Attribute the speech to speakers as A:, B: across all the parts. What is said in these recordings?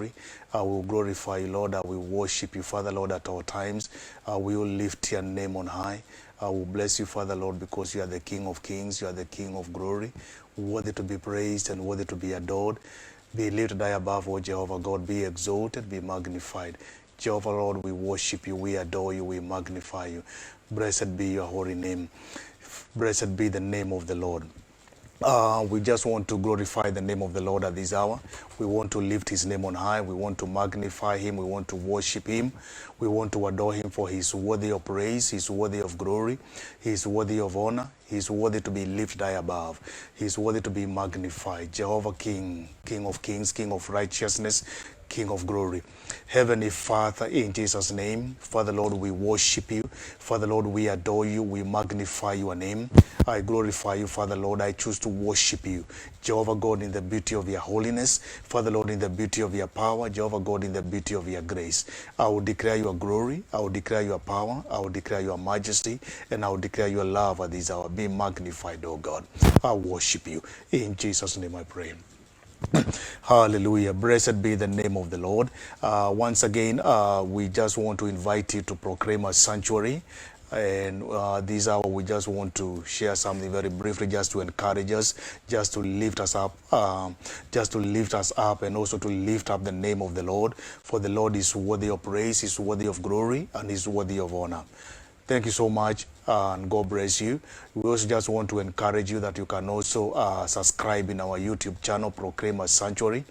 A: glory. We will glorify you, Lord. We worship you, Father, Lord, at all times. We will lift your name on high. I will bless you, Father, Lord, because you are the King of kings. You are the King of glory, worthy to be praised and worthy to be adored. Be lifted high above, O Jehovah God. Be exalted, be magnified. Jehovah, Lord, we worship you, we adore you, we magnify you. Blessed be your holy name. Blessed be the name of the Lord. We just want to glorify the name of the Lord at this hour. We want to lift his name on high. We want to magnify him. We want to worship him. We want to adore him, for he is worthy of praise. He is worthy of glory. He is worthy of honor. He is worthy to be lifted high above. He is worthy to be magnified. Jehovah King, King of kings, King of righteousness, King of glory. Heavenly Father, in Jesus' name, Father Lord, we worship you. Father Lord, we adore you. We magnify your name. I glorify you, Father Lord. I choose to worship you. Jehovah God, in the beauty of your holiness. Father Lord, in the beauty of your power. Jehovah God, in the beauty of your grace. I will declare your glory. I will declare your power. I will declare your majesty. And I will declare your love at this hour. Be magnified, O God. I worship you. In Jesus' name I pray. Hallelujah. Blessed be the name of the Lord. Once again, we just want to invite you to proclaim a sanctuary. And this hour, we just want to share something very briefly, just to encourage us, just to lift us up, and also to lift up the name of the Lord. For the Lord is worthy of praise, is worthy of glory, and is worthy of honor. Thank you so much, and God bless you. We also just want to encourage you that you can also subscribe in our YouTube channel, Proclaim a Sanctuary.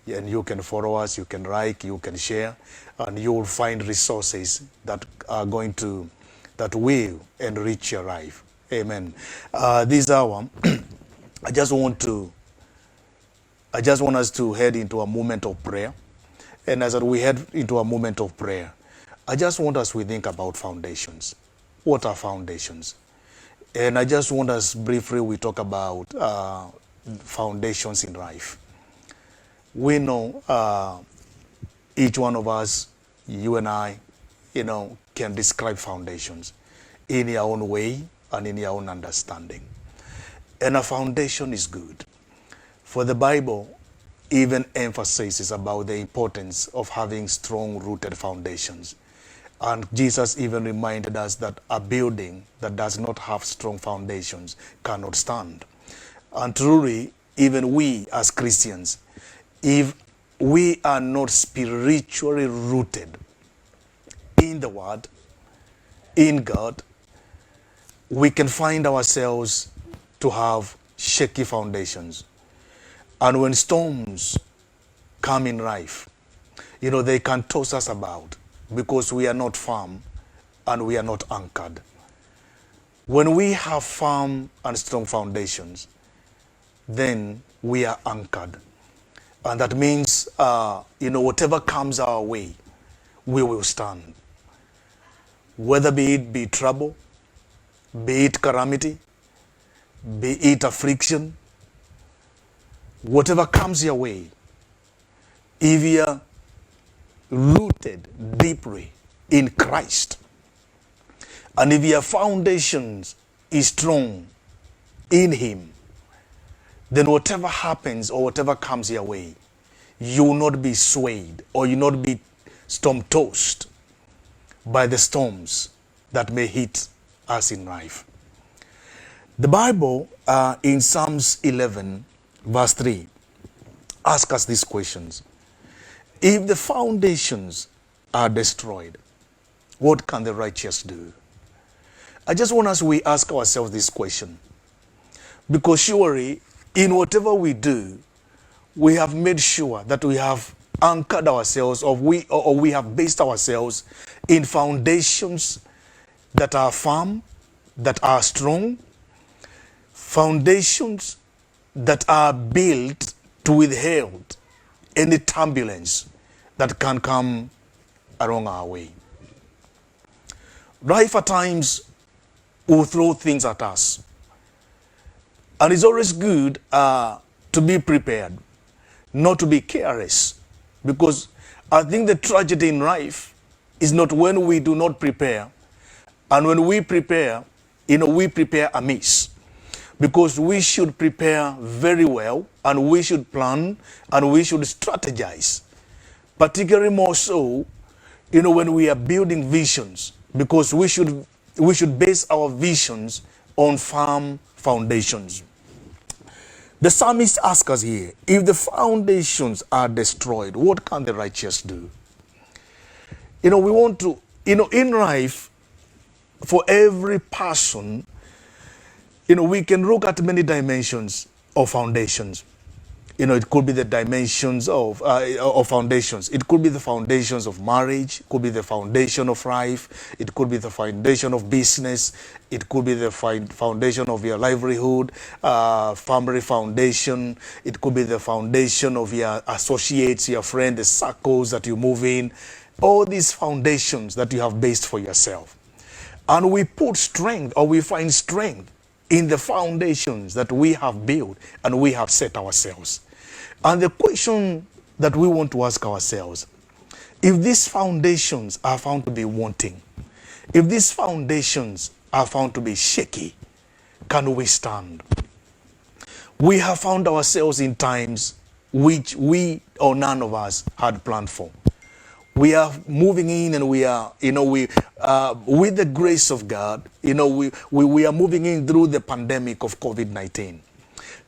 A: And you can follow us, you can like, you can share, and you will find resources that are going to, that will enrich your life. Amen. This hour, I just want us to head into a moment of prayer. And as we head into a moment of prayer, I just want us to think about foundations. What are foundations? And I just want us briefly, we talk about foundations in life. We know each one of us, you and I, can describe foundations in your own way and in your own understanding. And a foundation is good. For the Bible even emphasizes about the importance of having strong rooted foundations. And Jesus even reminded us that a building that does not have strong foundations cannot stand. And truly, even we as Christians, if we are not spiritually rooted in the Word, in God, we can find ourselves to have shaky foundations. And when storms come in life, they can toss us about, because we are not firm and we are not anchored. When we have firm and strong foundations, then we are anchored. And that means, whatever comes our way, we will stand. Whether be it be trouble, be it calamity, be it affliction, whatever comes your way, if you are rooted deeply in Christ, and if your foundations is strong in Him, then whatever happens or whatever comes your way, you will not be swayed, or you will not be storm-tossed by the storms that may hit us in life. The Bible in Psalms 11 verse 3 asks us these questions. If the foundations are destroyed, what can the righteous do? I just want us to ask ourselves this question, because surely in whatever we do, we have made sure that we have anchored ourselves, or we have based ourselves in foundations that are firm, that are strong, foundations that are built to withhold any turbulence that can come along our way. Life at times will throw things at us. And it's always good to be prepared, not to be careless. Because I think the tragedy in life is not when we do not prepare. And when we prepare, we prepare amiss. Because we should prepare very well, and we should plan, and we should strategize. particularly more so, when we are building visions, because we should base our visions on firm foundations. The psalmist asks us here, if the foundations are destroyed, what can the righteous do? We want to, in life, for every person, we can look at many dimensions of foundations. It could be the dimensions of foundations. It could be the foundations of marriage. It could be the foundation of life. It could be the foundation of business. It could be the foundation of your livelihood, family foundation. It could be the foundation of your associates, your friends, the circles that you move in. All these foundations that you have based for yourself. And we put strength, or we find strength in the foundations that we have built and we have set ourselves. And the question that we want to ask ourselves, if these foundations are found to be wanting, if these foundations are found to be shaky, can we stand? We have found ourselves in times which we or none of us had planned for. We are moving in, and we are, with the grace of God, we are moving in through the pandemic of COVID-19.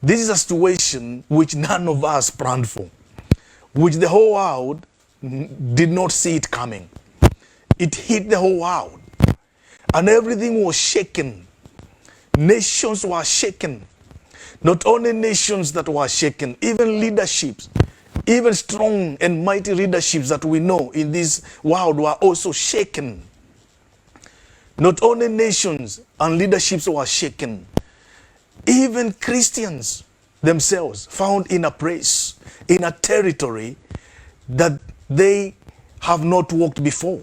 A: This is a situation which none of us planned for, which the whole world did not see it coming. It hit the whole world, and everything was shaken. Nations were shaken. Not only nations that were shaken, even leaderships, even strong and mighty leaderships that we know in this world were also shaken. Not only nations and leaderships were shaken, even Christians themselves found in a place, in a territory that they have not walked before.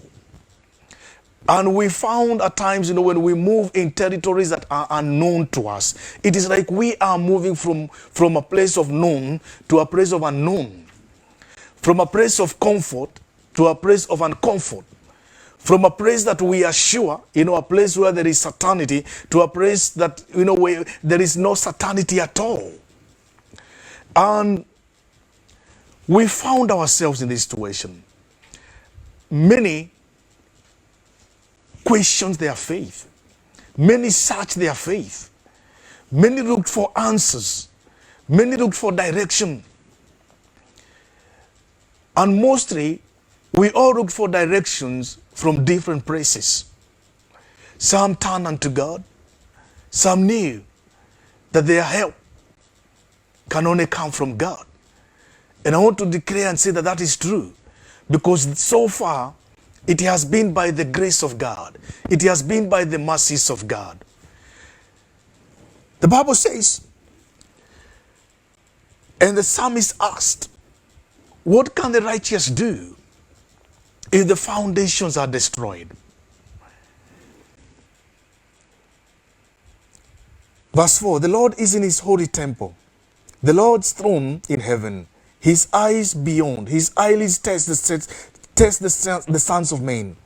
A: And we found at times, when we move in territories that are unknown to us, it is like we are moving from a place of known to a place of unknown. From a place of comfort to a place of uncomfort. From a place that we are sure, a place where there is certainty, to a place that, where there is no certainty at all. And we found ourselves in this situation. Many questioned their faith. Many searched their faith. Many looked for answers. Many looked for direction. And mostly, we all looked for directions from different places. Some turned unto God. Some knew that their help can only come from God. And I want to declare and say that that is true. Because so far, it has been by the grace of God. It has been by the mercies of God. The Bible says, and the psalmist asked, what can the righteous do if the foundations are destroyed? Verse 4, the Lord is in his holy temple, the Lord's throne in heaven, his eyes beyond, his eyelids test the sons of men.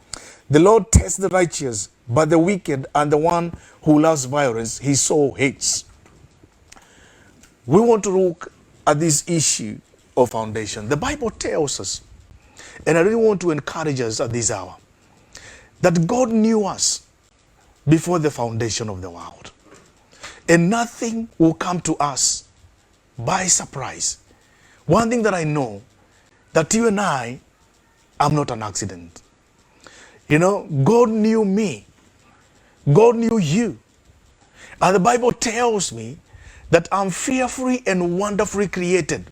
A: The Lord tests the righteous, but the wicked and the one who loves violence, he so hates. We want to look at this issue of foundation. The Bible tells us, and I really want to encourage us at this hour, that God knew us before the foundation of the world. And nothing will come to us by surprise. One thing that I know, that you and I am not an accident. God knew me. God knew you. And the Bible tells me that I'm fearfully and wonderfully created.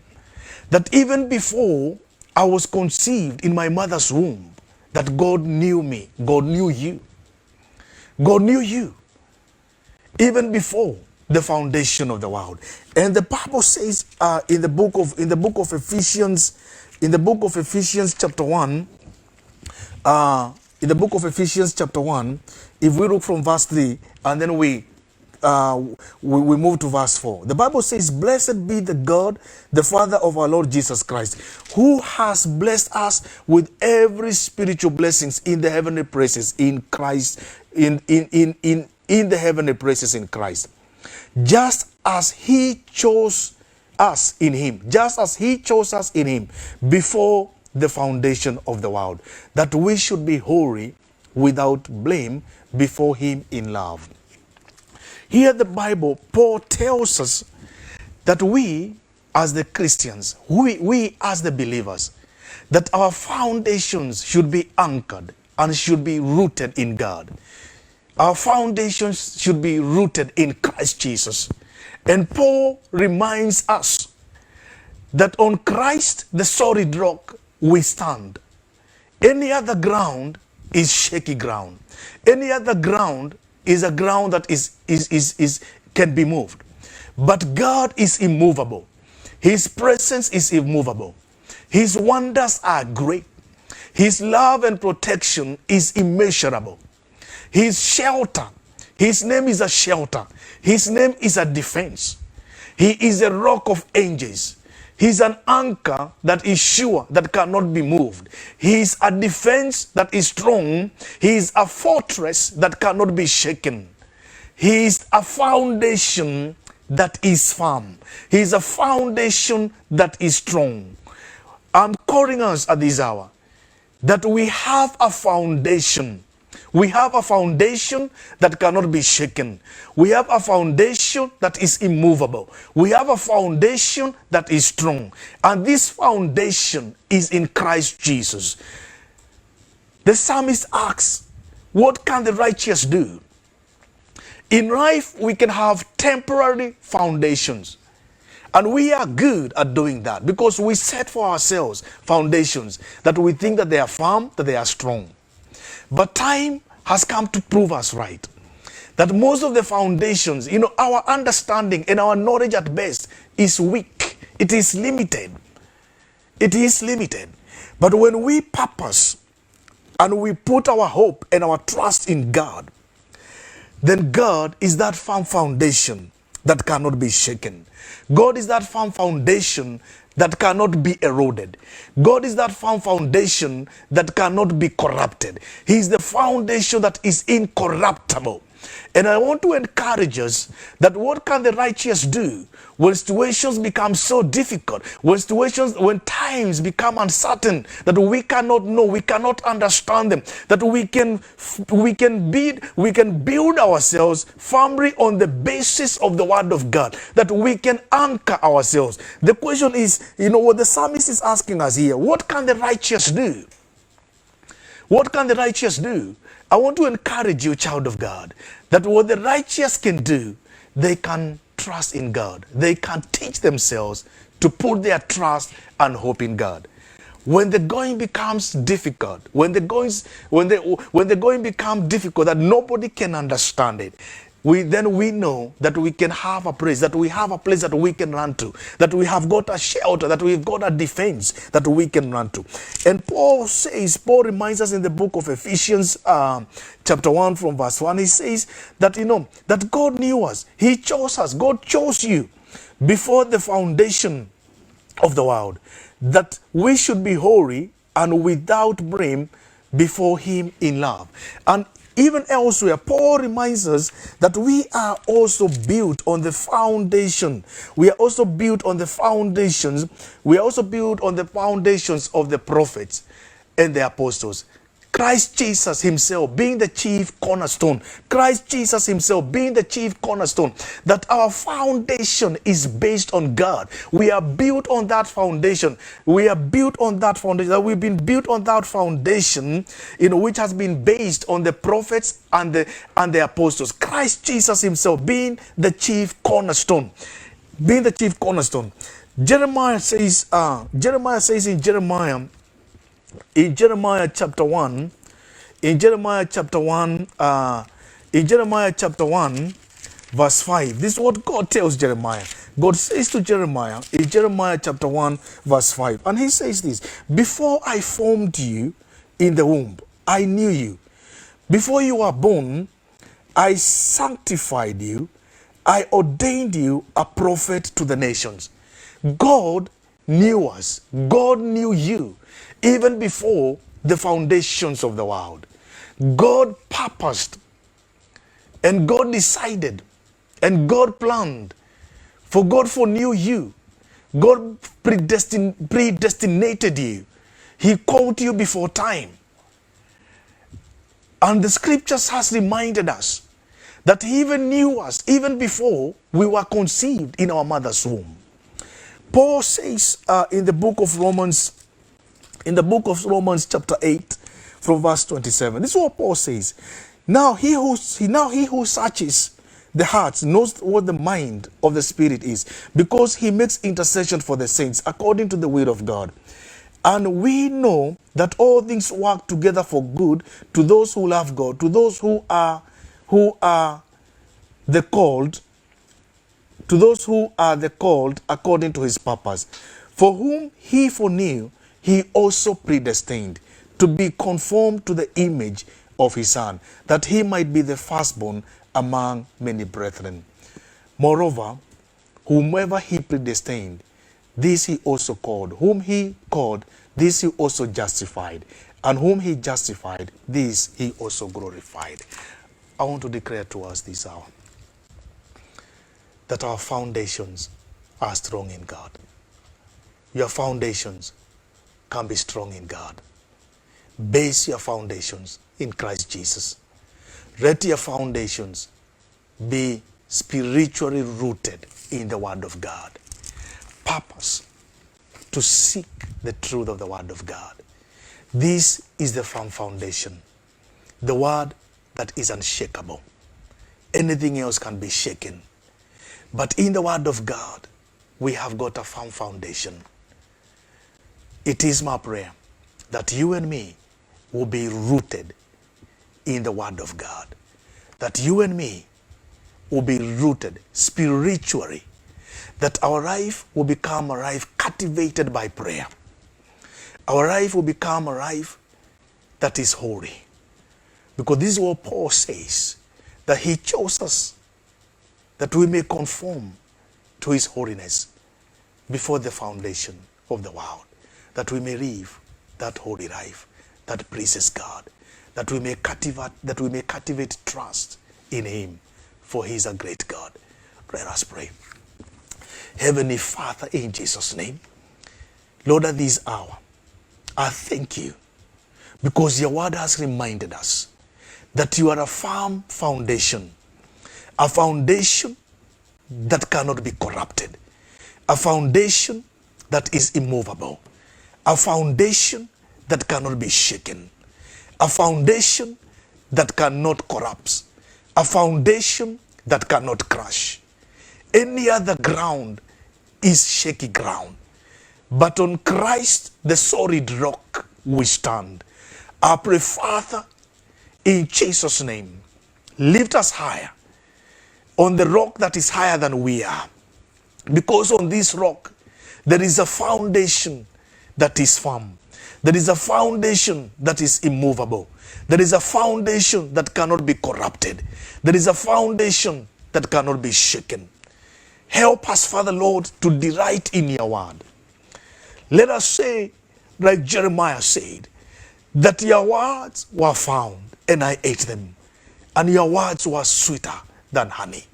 A: That even before I was conceived in my mother's womb, that God knew me. God knew you. God knew you. Even before the foundation of the world. And the Bible says in the book of Ephesians chapter 1, if we look from verse 3 and then we move to verse 4. The Bible says, blessed be the God, the Father of our Lord Jesus Christ, who has blessed us with every spiritual blessings in the heavenly places in Christ, in the heavenly places in Christ. Just as he chose us in him, before the foundation of the world, that we should be holy without blame before him in love. Here the Bible, Paul tells us that we as the Christians, we as the believers, that our foundations should be anchored and should be rooted in God. Our foundations should be rooted in Christ Jesus. And Paul reminds us that on Christ, the solid rock, we stand. Any other ground is shaky ground. Any other ground is a ground that can be moved. But God is immovable. His presence is immovable. His wonders are great. His love and protection is immeasurable. His shelter, his name is a shelter. His name is a defense. He is a rock of ages. He's an anchor that is sure, that cannot be moved. He is a defense that is strong. He is a fortress that cannot be shaken. He is a foundation that is firm. He is a foundation that is strong. I'm calling us at this hour that we have a foundation. We have a foundation that cannot be shaken. We have a foundation that is immovable. We have a foundation that is strong. And this foundation is in Christ Jesus. The psalmist asks, what can the righteous do? In life, we can have temporary foundations. And we are good at doing that because we set for ourselves foundations that we think that they are firm, that they are strong. But time has come to prove us right. That most of the foundations, our understanding and our knowledge at best is weak. It is limited. It is limited. But when we purpose and we put our hope and our trust in God, then God is that firm foundation that cannot be shaken. God is that firm foundation that cannot be eroded. God is that firm foundation that cannot be corrupted. He is the foundation that is incorruptible. And I want to encourage us that what can the righteous do when situations become so difficult, when times become uncertain, that we cannot know, we cannot understand them, that we can build ourselves firmly on the basis of the word of God, that we can anchor ourselves. The question is, what the psalmist is asking us here, what can the righteous do? What can the righteous do? I want to encourage you, child of God, that what the righteous can do, they can trust in God. They can teach themselves to put their trust and hope in God. When the going becomes difficult, when the going becomes difficult that nobody can understand it, we know that we can have a place, that we have a place that we can run to, that we have got a shelter, that we've got a defense that we can run to. And Paul reminds us in the book of Ephesians chapter 1 from verse 1, he says that, that God knew us. He chose us. God chose you before the foundation of the world, that we should be holy and without blame before him in love. And even elsewhere, Paul reminds us that we are also built on the foundation. We are also built on the foundations. We are also built on the foundations of the prophets and the apostles. Christ Jesus himself being the chief cornerstone. Christ Jesus himself being the chief cornerstone. That our foundation is based on God. We are built on that foundation. We are built on that foundation. That we've been built on that foundation, which has been based on the prophets and the apostles. Christ Jesus himself being the chief cornerstone. Being the chief cornerstone. Jeremiah says in Jeremiah chapter 1, verse 5, this is what God tells Jeremiah. God says to Jeremiah in Jeremiah chapter 1, verse 5, and he says this: before I formed you in the womb, I knew you. Before you were born, I sanctified you. I ordained you a prophet to the nations. God knew us. God knew you. Even before the foundations of the world, God purposed, and God decided, and God planned. For God foreknew you. God predestinated you. He called you before time. And the scriptures has reminded us that he even knew us even before we were conceived in our mother's womb. Paul says in the book of Romans chapter 8 from verse 27. This is what Paul says. Now he who searches the hearts knows what the mind of the Spirit is, because he makes intercession for the saints according to the will of God. And we know that all things work together for good to those who love God, to those who are the called, to those who are the called according to his purpose. For whom he foreknew, he also predestined to be conformed to the image of his Son, that he might be the firstborn among many brethren. Moreover, whomever he predestined, this he also called. Whom he called, this he also justified. And whom he justified, this he also glorified. I want to declare to us this hour that our foundations are strong in God. Your foundations can be strong in God. Base your foundations in Christ Jesus. Let your foundations be spiritually rooted in the Word of God. Purpose to seek the truth of the Word of God. This is the firm foundation. The Word that is unshakable. Anything else can be shaken. But in the Word of God, we have got a firm foundation. It is my prayer that you and me will be rooted in the Word of God. That you and me will be rooted spiritually. That our life will become a life captivated by prayer. Our life will become a life that is holy. Because this is what Paul says, that he chose us that we may conform to his holiness before the foundation of the world, that we may live that holy life that pleases God, that we may cultivate trust in him, for he is a great God. Let us pray. Heavenly Father, in Jesus' name, Lord, at this hour, I thank you because your word has reminded us that you are a firm foundation, a foundation that cannot be corrupted, a foundation that is immovable, a foundation that cannot be shaken, a foundation that cannot corrupt, a foundation that cannot crush. Any other ground is shaky ground, but on Christ, the solid rock, we stand. I pray, Father, in Jesus' name, lift us higher on the rock that is higher than we are. Because on this rock, there is a foundation that is firm. There is a foundation that is immovable. There is a foundation that cannot be corrupted. There is a foundation that cannot be shaken. Help us, Father Lord, to delight in your word. Let us say, like Jeremiah said, that your words were found and I ate them, and your words were sweeter than honey.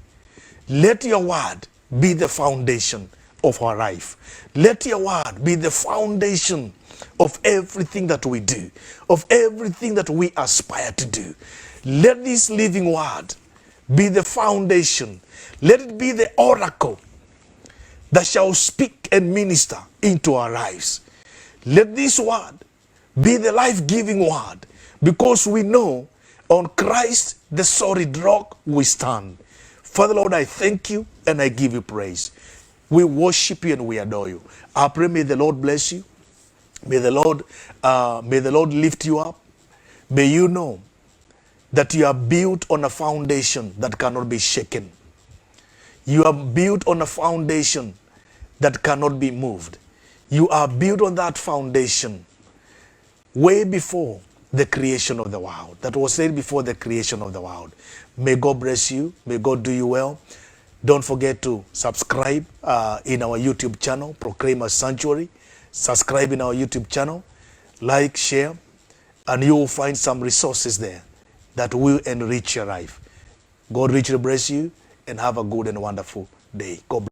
A: Let your word be the foundation of our life. Let your word be the foundation of everything that we do, of everything that we aspire to do. Let this living word be the foundation. Let it be the oracle that shall speak and minister into our lives. Let this word be the life-giving word, because we know on Christ, the solid rock, we stand. Father Lord, I thank you and I give you praise. We worship you and we adore you. I pray, may the Lord bless you. May the Lord lift you up. May you know that you are built on a foundation that cannot be shaken. You are built on a foundation that cannot be moved. You are built on that foundation way before the creation of the world. That was said before the creation of the world. May God bless you. May God do you well. Don't forget to subscribe in our YouTube channel, Proclaimers Sanctuary. Subscribe in our YouTube channel, like, share, and you will find some resources there that will enrich your life. God richly bless you and have a good and wonderful day. God bless.